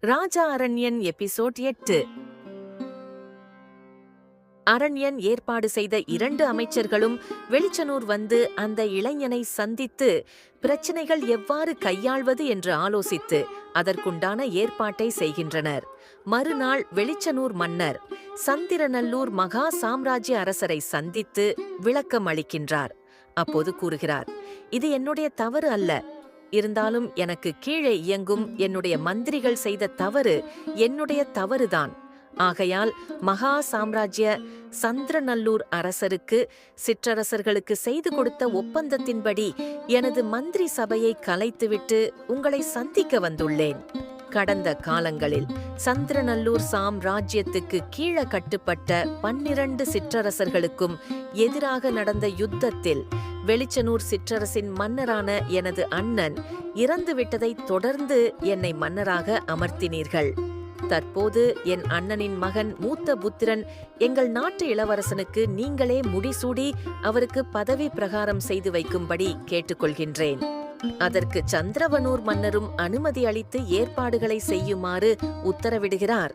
ராஜா அரண்யன் episode 8. அரண்யன் ஏற்பாடு செய்த 2 அமைச்சர்களும் வெளிச்சனூர் வந்து அந்த இளைஞனை சந்தித்து பிரச்சனைகள் எவ்வாறு கையாள்வது என்று ஆலோசித்து அதற்குண்டான ஏற்பாட்டை செய்கின்றனர். மறுநாள் வெளிச்சனூர் மன்னர் சந்திரநல்லூர் மகா சாம்ராஜ்ய அரசரை சந்தித்து விளக்கம் அளிக்கின்றார். அப்போது கூறுகிறார், இது என்னுடைய தவறு அல்ல. இருந்தாலும் எனக்கு கீழே இயங்கும் என்னுடைய மந்திரிகள் செய்த தவறு என்னுடைய தவறுதான். ஆகையால் மகா சாம்ராஜ்ய சந்திரநல்லூர் அரசருக்கு சிற்றரசர்களுக்கு செய்து கொடுத்த ஒப்பந்தத்தின்படி எனது மந்திரி சபையை கலைத்துவிட்டு உங்களை சந்திக்க வந்துள்ளேன். கடந்த காலங்களில் சந்திரநல்லூர் சாம்ராஜ்யத்துக்கு கீழ கட்டுப்பட்ட 12 சிற்றரசர்களுக்கும் எதிராக நடந்த யுத்தத்தில் வெளிச்சனூர் சிற்றரசின் மன்னரான எனது அண்ணன் இறந்துவிட்டதை தொடர்ந்து என்னை மன்னராக அமர்த்தினீர்கள். தற்போது என் அண்ணனின் மகன் மூத்த புத்திரன் எங்கள் நாட்டு இளவரசனுக்கு நீங்களே முடிசூடி அவருக்கு பதவி பிரகாரம் செய்து வைக்கும்படி கேட்டுக்கொள்கின்றேன். அதற்கு சந்திரவனூர் மன்னரும் அனுமதி அளித்து ஏற்பாடுகளை செய்யுமாறு உத்தரவிடுகிறார்.